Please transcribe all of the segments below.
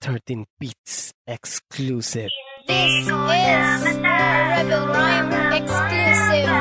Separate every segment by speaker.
Speaker 1: 13 Beats exclusive.
Speaker 2: This is Rebel Rhyme exclusive.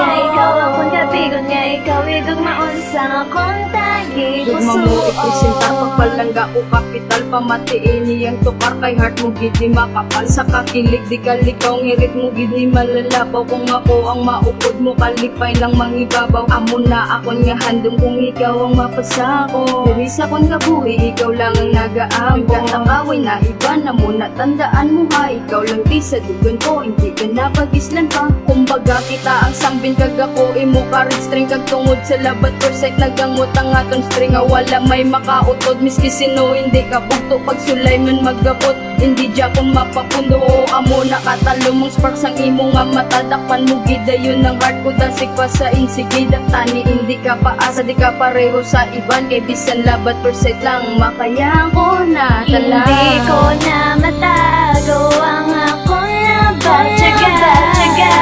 Speaker 3: Ikaw akong kapigon niya, ikaw idugmaon sa akong tagi.
Speaker 4: Dugma mo ikisinta, pagpalangga o kapital, pamatiin niyang tukar kay heart mo gid ni makapal. Sa kakilig di kalikaw, ngirit mo gid ni malalabaw. Kung ako ang maupod mo, kalipay lang mangibabaw. Amo na akon nga handom kung ikaw ang mapasako. Diri sa kon kabuhi, ikaw lang ang nagaamo. Nagkatakaway na iba na mo, natandaan mo ha. Ikaw lang di sa dugan ko, hindi ka napagislan pa. Kumbaga kita ang sambin kag ako, imo karig string kag tungod sa labat percent nagamot ang aton string. Wala may makautod miski sino, hindi ka bugto pag sulay man magapot. Hindi dya kung mapapundo, amo nakatalo mong sparks ang imo nga mata. Dakpan mo gidayon ng heart ko, dasig pa sa insigidang tani. Hindi ka paasa, di ka pareho sa iban, kay bisan labat percent lang makaya ko na tala.
Speaker 3: Hindi ko na matago ang akong labat. Tsaga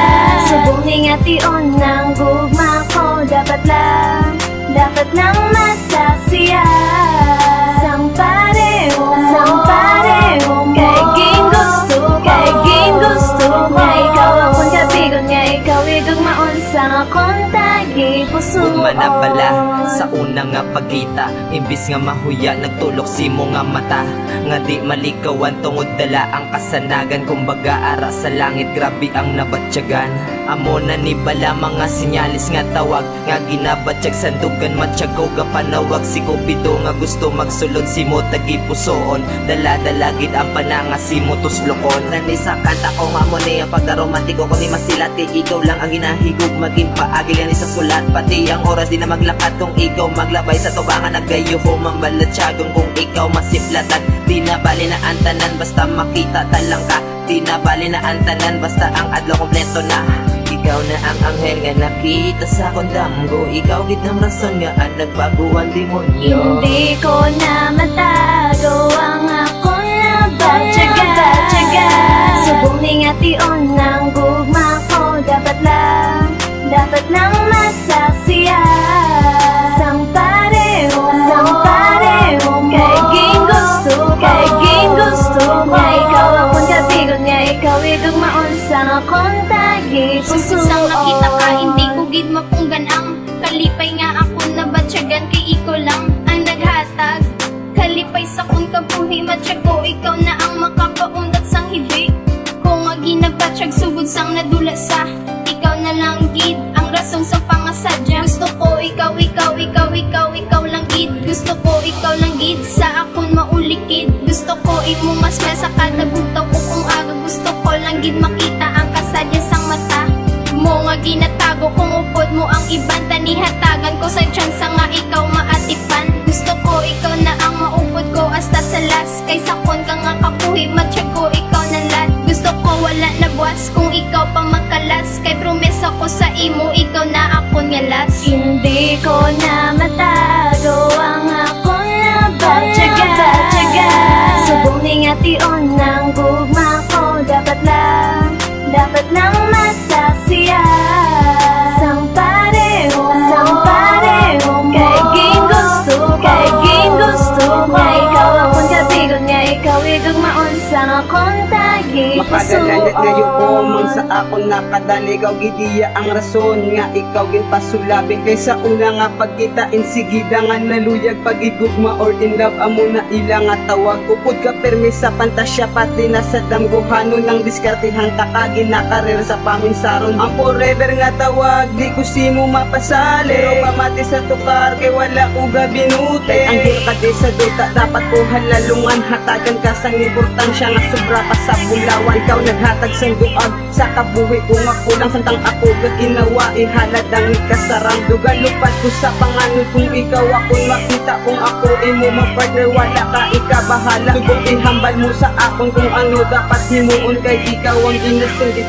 Speaker 3: subong hingation ng gugma ko. Dapat lang masaksiya. Sang parehong kaiging gusto nga ikaw akong kapigon niya, ikaw idugmaon sa akong tagi puso.
Speaker 5: Ugma na pala sa una nga pagkita, imbis nga mahuya nagtulok si mo nga mata. Nga di malikawan tungod dala ang kasanagan, kumbaga ara sa langit grabe ang nabatyagan. Amo na ni bala mga sinyalis nga tawag, nga ginabatsyag sandugan matsyagaw ka panawag. Si Cupido nga gusto magsulod si mo tagi pusoon, dala-dalagid ang pananga si mo tuslokon. Nani sa kanta ko nga mo niya pagkaromantiko ko ni masilati, ikaw lang ang ginahigog maging paagil yan sa sulat. Pati ang oras di na maglakad kung ikaw maglabay sa tubangan, nagayuho mambalatsyagong kung ikaw masiplatan. Di na bali na antanan basta makita talang ka, di na bali na antanan basta ang adlaw kompleto na. Ikaw na ang anghel nga nakita sa kondamgo, ikaw gid ang rason nga ang nagbaguan demonyo.
Speaker 3: Hindi ko na matago ang akong labat. Tsaga subong hingation ng gugma ko. Dapat lang masaksiya. Sang parehong kaiging gusto nga ikaw akong kapigon niya, ikaw idugmaon sa akong tagi puso.
Speaker 2: Sang nakita ka, hindi ko gid mapunggan ang kalipay nga ako nabatyagan, kay ikaw lang ang naghatag. Kalipay sa kung kabuhi matyago, ikaw na ang makapaundat sang hibig. Kung nga ginagbatsyag sugod sang nadula sa, ikaw na lang gid ang rason sa pangasadya. Gusto ko ikaw lang gid. Gusto ko ikaw lang gid sa akon maulikid. Gusto ko imo mas sa kada bugtaw ko kung aga. Gusto ko lang gid makita ang kasadya sang mata mo nga ginatago. Kung upod mo ang iban tanihatagan ko sa tsansa nga ikaw maatipan. Gusto ko ikaw na ang maupod ko hasta sa last, kaysa kon ka nga kapuhi matyago ikaw na lat. Gusto ko wala na buwas kung ikaw pa makalas, kay promesa ko sa imo ikaw na ako nga last.
Speaker 3: Hindi ko na matago ang akong labat. Tsaga subong hingation ng gugma ko. Dapat lang masaksiya. Sang parehong kaiging gusto nga ikaw akong kapigon niya, ikaw idugmaon sa akong tagi puso.
Speaker 6: Makadalanit ngayon umang sa akon nakadali, ikaw gidiya ang rason nga ikaw ginpasulabing. Kaysa una nga pagkitain sigida nga naluyag pagigugma or in love, amo na ila nga tawag. Upod ka permi sa pantasya pati na sa damguhano ng diskartihan ta ka ginakarir sa paminsaron. Ang forever nga tawag di ko simo mapasali, pero pamati sa tukar kay wala ko gabinuti. Ang ka di sa duta dapat ko halalungan, hatagan ka sang importansya nga sobra pa sa bulawan. Ikaw naghatag sang duag sa kabuhi kung ako lang santang ako gaginawa ihaladang ikasarang dugan. Lupad ko sa panganod kung ikaw ako makita, kung ako imo mapartner wala ka ikabahala. Tugong ihambal mo sa akon kung ano dapat himuon, kay ikaw ang innocent.